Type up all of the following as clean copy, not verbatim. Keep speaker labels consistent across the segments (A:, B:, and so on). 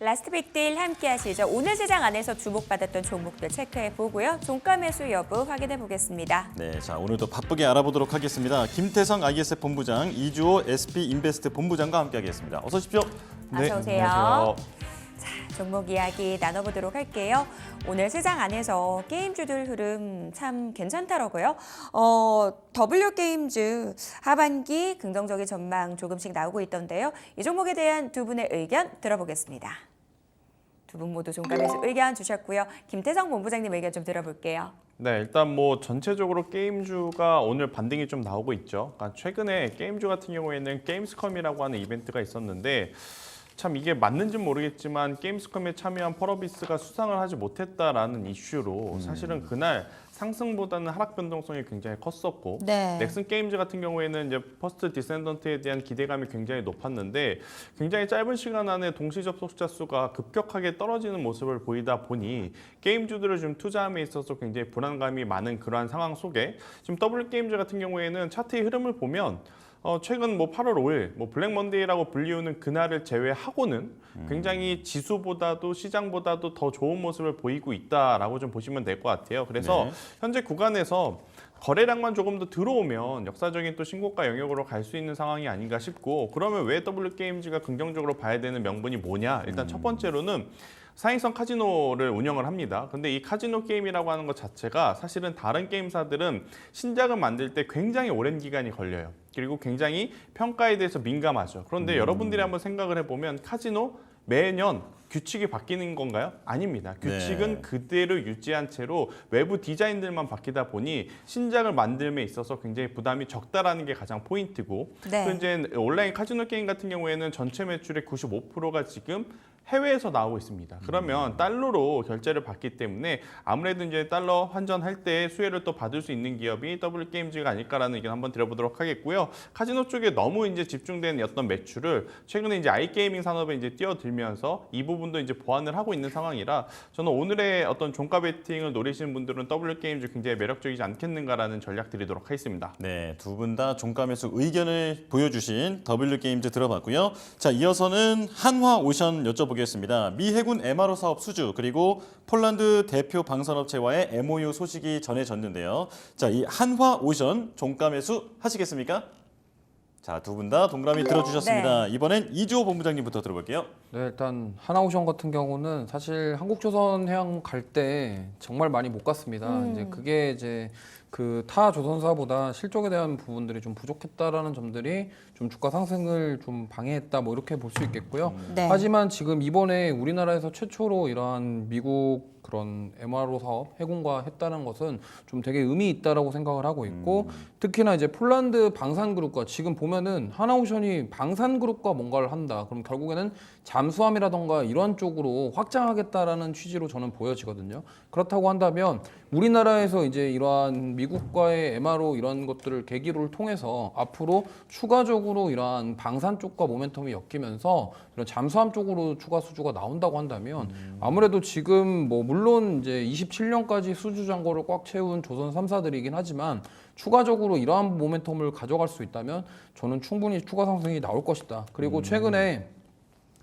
A: 라스트 빅딜 함께 하시죠. 오늘 시장 안에서 주목받았던 종목들 체크해 보고요. 종가 매수 여부 확인해 보겠습니다.
B: 네, 자 오늘도 바쁘게 알아보도록 하겠습니다. 김태성 ISF 본부장, 이주호 SP인베스트 본부장과 함께하겠습니다. 어서 오십시오.
A: 어서 오세요.
C: 안녕하세요.
A: 자, 종목 이야기 나눠보도록 할게요. 오늘 시장 안에서 게임주들 흐름 참 괜찮더라고요. W게임즈 하반기 긍정적인 전망 조금씩 나오고 있던데요. 이 종목에 대한 두 분의 의견 들어보겠습니다. 두 분 모두 종가 매수 의견 주셨고요. 김태성 본부장님 의견 좀 들어볼게요.
C: 네, 일단 뭐 전체적으로 게임주가 오늘 반등이 좀 나오고 있죠. 그러니까 최근에 게임주 같은 경우에는 게임스컴이라고 하는 이벤트가 있었는데 참 이게 맞는지는 모르겠지만 게임스컴에 참여한 펄어비스가 수상을 하지 못했다라는 이슈로 사실은 그날 상승보다는 하락 변동성이 굉장히 컸었고
A: 네.
C: 넥슨 게임즈 같은 경우에는 이제 퍼스트 디센던트에 대한 기대감이 굉장히 높았는데 굉장히 짧은 시간 안에 동시 접속자 수가 급격하게 떨어지는 모습을 보이다 보니 게임주들을 좀 투자함에 있어서 굉장히 불안감이 많은 그러한 상황 속에 지금 W 게임즈 같은 경우에는 차트의 흐름을 보면 최근 뭐 8월 5일 뭐 블랙 먼데이라고 불리우는 그날을 제외하고는 굉장히 지수보다도 시장보다도 더 좋은 모습을 보이고 있다라고 좀 보시면 될 것 같아요. 그래서
B: 네.
C: 현재 구간에서 거래량만 조금 더 들어오면 역사적인 또 신고가 영역으로 갈 수 있는 상황이 아닌가 싶고 그러면 왜 W게임즈가 긍정적으로 봐야 되는 명분이 뭐냐? 일단 첫 번째로는 사행성 카지노를 운영을 합니다. 근데 이 카지노 게임이라고 하는 것 자체가 사실은 다른 게임사들은 신작을 만들 때 굉장히 오랜 기간이 걸려요. 그리고 굉장히 평가에 대해서 민감하죠. 그런데 여러분들이 한번 생각을 해보면 카지노 매년 규칙이 바뀌는 건가요? 아닙니다. 규칙은
B: 네.
C: 그대로 유지한 채로 외부 디자인들만 바뀌다 보니 신작을 만들m에 있어서 굉장히 부담이 적다라는 게 가장 포인트고
A: 네.
C: 또 이제 온라인 카지노 게임 같은 경우에는 전체 매출의 95%가 지금 해외에서 나오고 있습니다. 그러면 달러로 결제를 받기 때문에 아무래도 이제 달러 환전할 때 수혜를 또 받을 수 있는 기업이 W게임즈가 아닐까라는 의견 한번 드려보도록 하겠고요. 카지노 쪽에 너무 이제 집중된 어떤 매출을 최근에 이제 아이게이밍 산업에 이제 뛰어들면서 이 부분도 이제 보완을 하고 있는 상황이라 저는 오늘의 어떤 종가 베팅을 노리시는 분들은 W게임즈 굉장히 매력적이지 않겠는가라는 전략 드리도록 하겠습니다.
B: 네, 두 분 다 종가 매수 의견을 보여주신 W게임즈 들어봤고요. 자, 이어서는 한화오션 여쭤보겠습니다. 미 해군 MRO 사업 수주 그리고 폴란드 대표 방산업체와의 MOU 소식이 전해졌는데요. 자, 이 한화오션 종가 매수 하시겠습니까? 자, 두 분 다 동그라미 들어주셨습니다. 이번엔 이주호 본부장님부터 들어볼게요.
D: 네, 일단 하나오션 같은 경우는 사실 한국조선해양 갈 때 정말 많이 못 갔습니다. 이제 그게 이제 그 타 조선사보다 실적에 대한 부분들이 좀 부족했다라는 점들이 좀 주가 상승을 좀 방해했다 뭐 이렇게 볼 수 있겠고요.
A: 네.
D: 하지만 지금 이번에 우리나라에서 최초로 이러한 미국 그런 MRO 사업 해군과 했다는 것은 좀 되게 의미 있다라고 생각을 하고 있고 특히나 이제 폴란드 방산그룹과 지금 보면은 하나오션이 방산그룹과 뭔가를 한다. 그럼 결국에는 잠수함이라던가 이런 쪽으로 확장하겠다라는 취지로 저는 보여지거든요. 그렇다고 한다면 우리나라에서 이제 이러한 미국과의 MRO 이런 것들을 계기를 통해서 앞으로 추가적으로 이러한 방산 쪽과 모멘텀이 엮이면서 이런 잠수함 쪽으로 추가 수주가 나온다고 한다면 아무래도 지금 뭐 물론 이제 27년까지 수주 잔고를 꽉 채운 조선 3사들이긴 하지만 추가적으로 이러한 모멘텀을 가져갈 수 있다면 저는 충분히 추가 상승이 나올 것이다. 그리고 최근에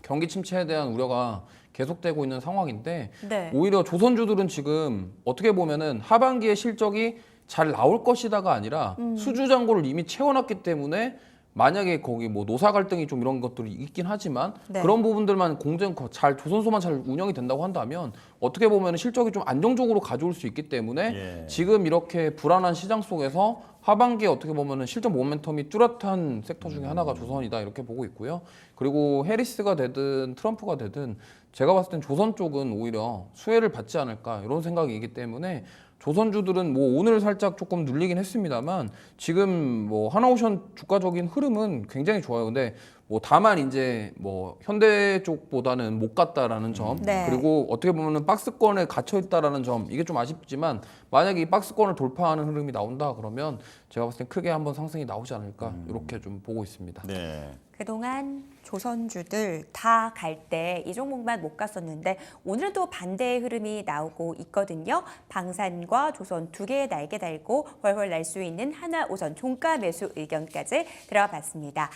D: 경기 침체에 대한 우려가 계속되고 있는 상황인데
A: 네.
D: 오히려 조선주들은 지금 어떻게 보면은 하반기에 실적이 잘 나올 것이다가 아니라 수주 잔고를 이미 채워놨기 때문에 만약에 거기 뭐 노사 갈등이 좀 이런 것들이 있긴 하지만
A: 네.
D: 그런 부분들만 공정 잘 조선소만 잘 운영이 된다고 한다면 어떻게 보면 실적이 좀 안정적으로 가져올 수 있기 때문에
B: 예.
D: 지금 이렇게 불안한 시장 속에서 하반기에 어떻게 보면은 실적 모멘텀이 뚜렷한 섹터 중에 하나가 조선이다 이렇게 보고 있고요. 그리고 해리스가 되든 트럼프가 되든 제가 봤을 땐 조선 쪽은 오히려 수혜를 받지 않을까 이런 생각이기 때문에 조선주들은 뭐 오늘 살짝 조금 눌리긴 했습니다만 지금 뭐 하나오션 주가적인 흐름은 굉장히 좋아요. 근데 뭐 다만 이제 뭐 현대 쪽보다는 못 갔다라는 점
A: 네.
D: 그리고 어떻게 보면은 박스권에 갇혀 있다라는 점 이게 좀 아쉽지만 만약에 이 박스권을 돌파하는 흐름이 나온다 그러면 제가 봤을 땐 크게 한번 상승이 나오지 않을까 이렇게 좀 보고 있습니다.
B: 네.
A: 그동안 조선주들 다 갈 때 이 종목만 못 갔었는데 오늘은 또 반대의 흐름이 나오고 있거든요. 방산과 조선 두 개의 날개 달고 훨훨 날 수 있는 한화오선 종가 매수 의견까지 들어봤습니다.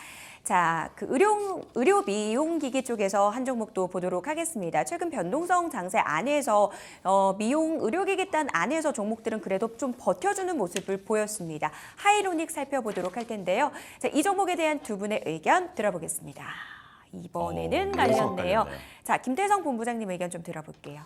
A: 자, 그 의료 미용기기 쪽에서 한 종목도 보도록 하겠습니다. 최근 변동성 장세 안에서 미용 의료기기단 안에서 종목들은 그래도 좀 버텨주는 모습을 보였습니다. 하이로닉 살펴보도록 할 텐데요. 자, 이 종목에 대한 두 분의 의견 들어보겠습니다. 이번에는 갈렸네요. 자, 김태성 본부장님 의견 좀 들어볼게요.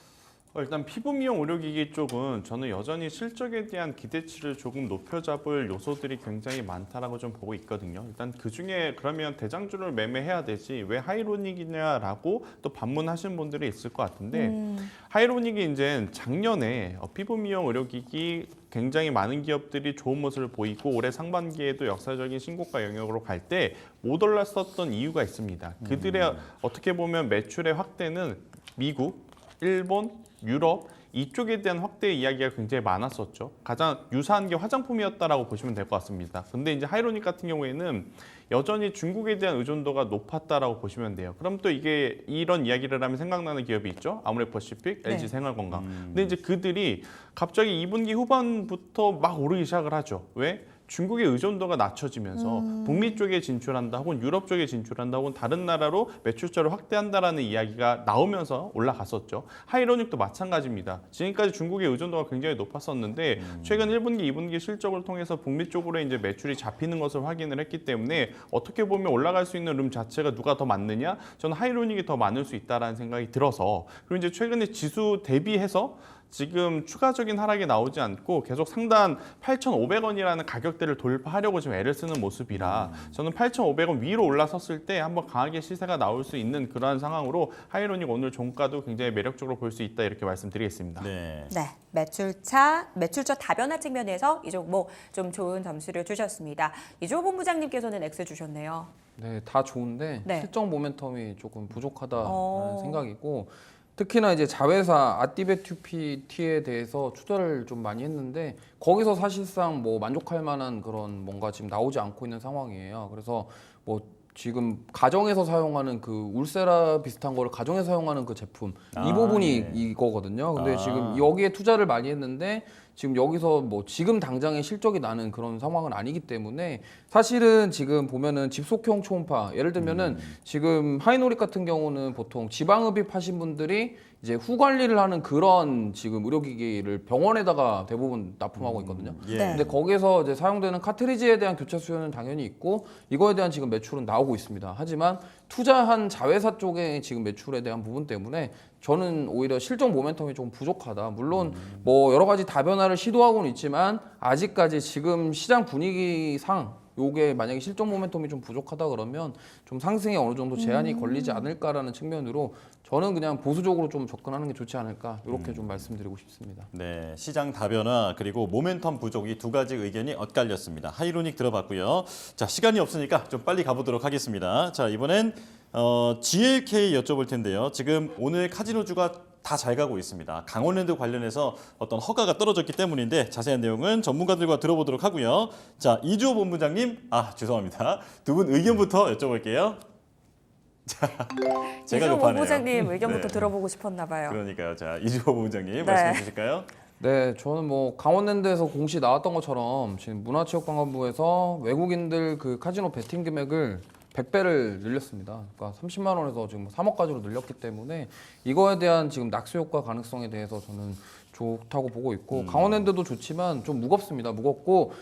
C: 일단 피부 미용 의료기기 쪽은 저는 여전히 실적에 대한 기대치를 조금 높여잡을 요소들이 굉장히 많다라고 좀 보고 있거든요. 일단 그 중에 그러면 대장주를 매매해야 되지 왜 하이로닉이냐라고 또 반문하시는 분들이 있을 것 같은데 하이로닉이 이제 작년에 피부 미용 의료기기 굉장히 많은 기업들이 좋은 모습을 보이고 올해 상반기에도 역사적인 신고가 영역으로 갈 때 못 올랐었던 이유가 있습니다. 그들의 어떻게 보면 매출의 확대는 미국, 일본, 유럽 이쪽에 대한 확대 이야기가 굉장히 많았었죠. 가장 유사한 게 화장품이었다라고 보시면 될 것 같습니다. 근데 이제 하이로닉 같은 경우에는 여전히 중국에 대한 의존도가 높았다라고 보시면 돼요. 그럼 또 이게 이런 이야기를 하면 생각나는 기업이 있죠. 아모레퍼시픽, LG 생활건강. 근데 이제 그들이 갑자기 2분기 후반부터 막 오르기 시작을 하죠. 왜? 중국의 의존도가 낮춰지면서 북미 쪽에 진출한다 혹은 유럽 쪽에 진출한다 혹은 다른 나라로 매출처를 확대한다라는 이야기가 나오면서 올라갔었죠. 하이로닉도 마찬가지입니다. 지금까지 중국의 의존도가 굉장히 높았었는데 최근 1분기, 2분기 실적을 통해서 북미 쪽으로 이제 매출이 잡히는 것을 확인을 했기 때문에 어떻게 보면 올라갈 수 있는 룸 자체가 누가 더 많느냐? 저는 하이로닉이 더 많을 수 있다라는 생각이 들어서 그리고 이제 최근에 지수 대비해서 지금 추가적인 하락이 나오지 않고 계속 상단 8,500원이라는 가격대를 돌파하려고 지금 애를 쓰는 모습이라 저는 8,500원 위로 올라섰을 때 한번 강하게 시세가 나올 수 있는 그러한 상황으로 하이로닉 오늘 종가도 굉장히 매력적으로 볼 수 있다 이렇게 말씀드리겠습니다.
B: 네.
A: 네, 매출처 다변화 측면에서 이 종목 좀 좋은 점수를 주셨습니다. 이주호 본부장님께서는 X 주셨네요.
D: 네, 다 좋은데
A: 네.
D: 실적 모멘텀이 조금 부족하다는 생각이고 특히나 이제 자회사 아띠베튜피티에 대해서 투자를 좀 많이 했는데 거기서 사실상 뭐 만족할 만한 그런 뭔가 지금 나오지 않고 있는 상황이에요. 그래서 뭐 지금 가정에서 사용하는 그 울세라 비슷한 거를 가정에서 사용하는 그 제품 이 부분이
B: 네.
D: 이거거든요. 근데 지금 여기에 투자를 많이 했는데 지금 여기서 뭐 지금 당장에 실적이 나는 그런 상황은 아니기 때문에 사실은 지금 보면은 집속형 초음파 예를 들면은 지금 하이노릭 같은 경우는 보통 지방흡입 하신 분들이 이제 후 관리를 하는 그런 지금 의료기기를 병원에다가 대부분 납품하고 있거든요.
B: 예.
A: 네.
D: 근데 거기서 이제 사용되는 카트리지에 대한 교체 수요는 당연히 있고 이거에 대한 지금 매출은 나오고 있습니다. 하지만 투자한 자회사 쪽에 지금 매출에 대한 부분 때문에 저는 오히려 실적 모멘텀이 좀 부족하다. 물론 뭐 여러 가지 다변화를 시도하고는 있지만 아직까지 지금 시장 분위기상 요게 만약에 실적 모멘텀이 좀 부족하다 그러면 좀 상승에 어느 정도 제한이 걸리지 않을까라는 측면으로 저는 그냥 보수적으로 좀 접근하는 게 좋지 않을까 이렇게 좀 말씀드리고 싶습니다.
B: 네, 시장 다변화 그리고 모멘텀 부족 이 두 가지 의견이 엇갈렸습니다. 하이로닉 들어봤고요. 자, 시간이 없으니까 좀 빨리 가보도록 하겠습니다. 자, 이번엔 GLK 여쭤볼 텐데요. 지금 오늘 카지노주가 다 잘 가고 있습니다. 강원랜드 관련해서 어떤 허가가 떨어졌기 때문인데 자세한 내용은 전문가들과 들어보도록 하고요. 자, 이주호 본부장님, 죄송합니다. 두 분 의견부터 여쭤볼게요. 자, 제가
A: 이주호
B: 급하네요.
A: 본부장님 의견부터
B: 네.
A: 들어보고 싶었나 봐요.
B: 그러니까요. 자, 이주호 본부장님 말씀해 주실까요?
D: 네, 저는 뭐 강원랜드에서 공시 나왔던 것처럼 지금 문화체육관광부에서 외국인들 그 카지노 베팅 금액을 100배를 늘렸습니다. 그러니까 30만 원에서 지금 3억까지로 늘렸기 때문에 이거에 대한 지금 낙수 효과 가능성에 대해서 저는 좋다고 보고 있고 강원랜드도 좋지만 좀 무겁습니다. 무겁고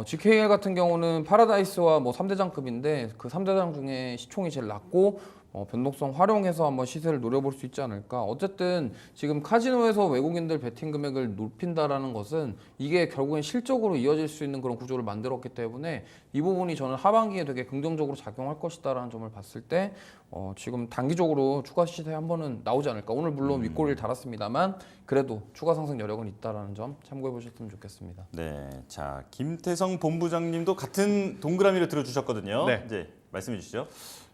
D: GKL 같은 경우는 파라다이스와 뭐 3대장급인데 그 3대장 중에 시총이 제일 낮고 변동성 활용해서 한번 시세를 노려볼 수 있지 않을까. 어쨌든 지금 카지노에서 외국인들 베팅 금액을 높인다라는 것은 이게 결국엔 실적으로 이어질 수 있는 그런 구조를 만들었기 때문에 이 부분이 저는 하반기에 되게 긍정적으로 작용할 것이다라는 점을 봤을 때 지금 단기적으로 추가 시세 한 번은 나오지 않을까. 오늘 물론 윗꼬리를 달았습니다만 그래도 추가 상승 여력은 있다라는 점 참고해 보셨으면 좋겠습니다.
B: 네, 자 김태성 본부장님도 같은 동그라미를 들어주셨거든요.
C: 네.
B: 이제 말씀해 주시죠.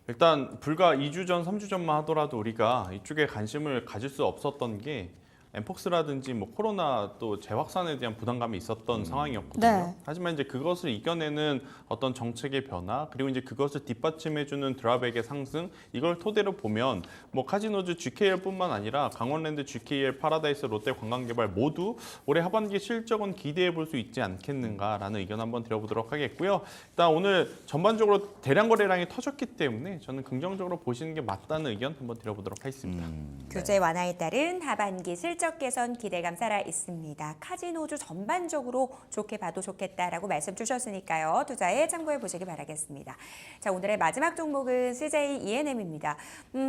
C: 일단 불과 2주 전, 3주 전만 하더라도 우리가 이쪽에 관심을 가질 수 없었던 게 엠폭스라든지 뭐 코로나 또 재확산에 대한 부담감이 있었던 상황이었거든요.
A: 네.
C: 하지만 이제 그것을 이겨내는 어떤 정책의 변화 그리고 이제 그것을 뒷받침해주는 드랍액의 상승 이걸 토대로 보면 뭐 카지노즈 GKL뿐만 아니라 강원랜드 GKL 파라다이스 롯데 관광개발 모두 올해 하반기 실적은 기대해 볼 수 있지 않겠는가라는 의견 한번 드려보도록 하겠고요. 일단 오늘 전반적으로 대량 거래량이 터졌기 때문에 저는 긍정적으로 보시는 게 맞다는 의견 한번 드려보도록 하겠습니다.
A: 규제 완화에 따른 하반기 실적 개선 기대감 살아 있습니다. 카지노주 전반적으로 좋게 봐도 좋겠다라고 말씀 주셨으니까요. 투자에 참고해 보시기 바라겠습니다. 자, 오늘의 마지막 종목은 CJ ENM입니다.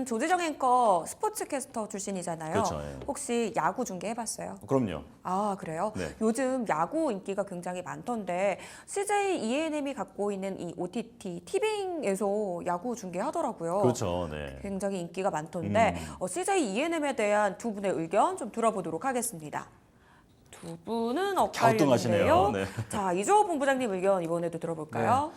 A: 조지정 앵커 스포츠캐스터 출신이잖아요.
B: 그렇죠, 예.
A: 혹시 야구 중계 해봤어요?
B: 그럼요.
A: 아, 그래요?
B: 네.
A: 요즘 야구 인기가 굉장히 많던데 CJ ENM이 갖고 있는 이 OTT 티빙에서 야구 중계하더라고요.
B: 그렇죠. 네.
A: 굉장히 인기가 많던데 CJ ENM에 대한 두 분의 의견 좀 들어보도록 하겠습니다. 두 분은
B: 갸우뚱하시네요.
A: 엇갈리는데요.
B: 네.
A: 자, 이주호 본부장님 의견 이번에도 들어볼까요?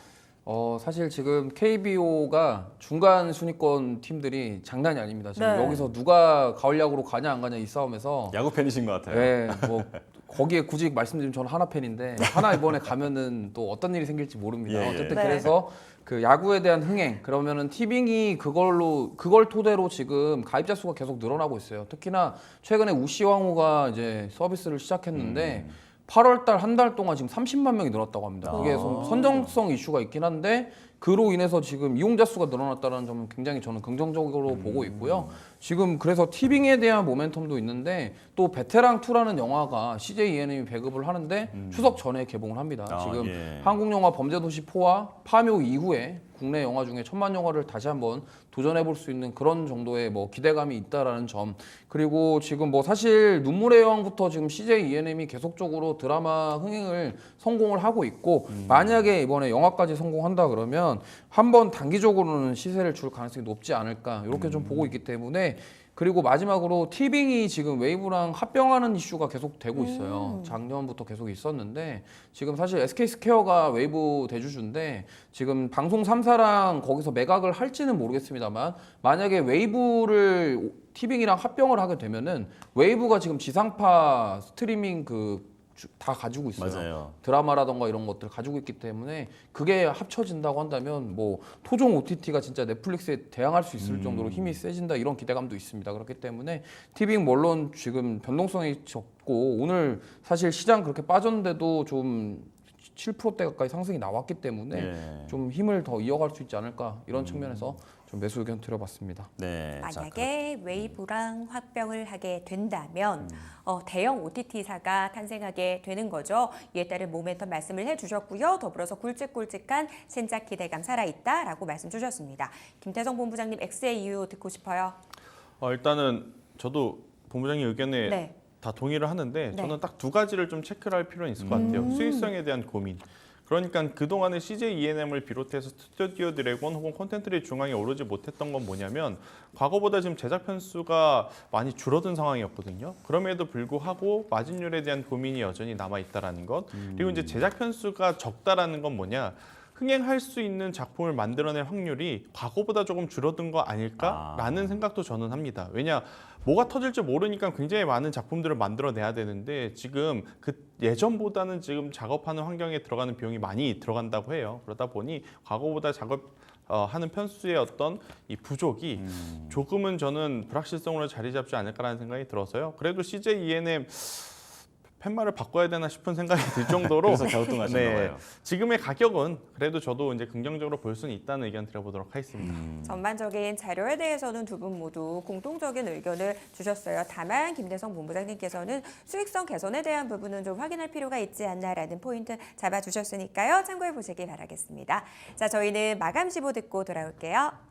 D: 사실 지금 KBO가 중간 순위권 팀들이 장난이 아닙니다. 지금
A: 네.
D: 여기서 누가 가을 야구로 가냐 안 가냐 이 싸움에서
B: 야구 팬이신 것 같아요.
D: 네, 뭐 거기에 굳이 말씀드리면 저는 하나 팬인데 하나 이번에 가면은 또 어떤 일이 생길지 모릅니다.
B: 예, 예.
D: 어쨌든
A: 네.
D: 그래서 그 야구에 대한 흥행 그러면은 티빙이 그걸 토대로 지금 가입자 수가 계속 늘어나고 있어요. 특히나 최근에 우시왕후가 이제 서비스를 시작했는데 8월 달 한 달 동안 지금 30만 명이 늘었다고 합니다. 그게 선정성 이슈가 있긴 한데 그로 인해서 지금 이용자 수가 늘어났다는 점은 굉장히 저는 긍정적으로 보고 있고요. 지금 그래서 티빙에 대한 모멘텀도 있는데 또 베테랑 2라는 영화가 CJ ENM이 배급을 하는데 추석 전에 개봉을 합니다.
B: 아,
D: 지금
B: 예.
D: 한국 영화 범죄도시 4와 파묘 이후에 국내 영화 중에 천만 영화를 다시 한번 도전해 볼 수 있는 그런 정도의 뭐 기대감이 있다라는 점. 그리고 지금 뭐 사실 눈물의 여왕부터 지금 CJ ENM이 계속적으로 드라마 흥행을 성공을 하고 있고 만약에 이번에 영화까지 성공한다 그러면 한번 단기적으로는 시세를 줄 가능성이 높지 않을까 이렇게 좀 보고 있기 때문에 그리고 마지막으로 티빙이 지금 웨이브랑 합병하는 이슈가 계속 되고 있어요. 작년부터 계속 있었는데 지금 사실 SK스퀘어가 웨이브 대주주인데 지금 방송 3사랑 거기서 매각을 할지는 모르겠습니다만 만약에 웨이브를 티빙이랑 합병을 하게 되면은 웨이브가 지금 지상파 스트리밍 다 가지고 있어요.
B: 맞아요.
D: 드라마라던가 이런 것들 가지고 있기 때문에 그게 합쳐진다고 한다면 뭐 토종 OTT가 진짜 넷플릭스에 대항할 수 있을 정도로 힘이 세진다 이런 기대감도 있습니다. 그렇기 때문에 티빙 물론 지금 변동성이 적고 오늘 사실 시장 그렇게 빠졌는데도 좀 7%대 가까이 상승이 나왔기 때문에
B: 예.
D: 좀 힘을 더 이어갈 수 있지 않을까 이런 측면에서 좀 매수 의견 드려봤습니다.
B: 네.
A: 만약에 웨이브랑 합병을 하게 된다면 대형 OTT사가 탄생하게 되는 거죠. 이에 따른 모멘텀 말씀을 해주셨고요. 더불어서 굵직굵직한 신작 기대감 살아있다라고 말씀 주셨습니다. 김태성 본부장님 X의 이유 듣고 싶어요.
C: 일단은 저도 본부장님 의견에
A: 네.
C: 다 동의를 하는데
A: 네.
C: 저는 딱 두 가지를 좀 체크를 할 필요는 있을 것 같아요. 수익성에 대한 고민. 그러니까 그동안에 CJ ENM을 비롯해서 스튜디오 드래곤 혹은 콘텐츠의 중앙에 오르지 못했던 건 뭐냐면 과거보다 지금 제작 편수가 많이 줄어든 상황이었거든요. 그럼에도 불구하고 마진율에 대한 고민이 여전히 남아 있다라는 것. 그리고 이제 제작 편수가 적다라는 건 뭐냐? 흥행할 수 있는 작품을 만들어낼 확률이 과거보다 조금 줄어든 거 아닐까라는 생각도 저는 합니다. 왜냐 뭐가 터질지 모르니까 굉장히 많은 작품들을 만들어내야 되는데 지금 그 예전보다는 지금 작업하는 환경에 들어가는 비용이 많이 들어간다고 해요. 그러다 보니 과거보다 하는 편수의 어떤 이 부족이 조금은 저는 불확실성으로 자리 잡지 않을까라는 생각이 들어서요. 그래도 CJ ENM 팻말을 바꿔야 되나 싶은 생각이 들 정도로
B: 그래서 갸우뚱하신가 봐요.
C: 지금의 가격은 그래도 저도 이제 긍정적으로 볼 수는 있다는 의견 드려보도록 하겠습니다.
A: 전반적인 자료에 대해서는 두 분 모두 공통적인 의견을 주셨어요. 다만 김대성 본부장님께서는 수익성 개선에 대한 부분은 좀 확인할 필요가 있지 않나라는 포인트 잡아주셨으니까요. 참고해 보시기 바라겠습니다. 자, 저희는 마감 시보 듣고 돌아올게요.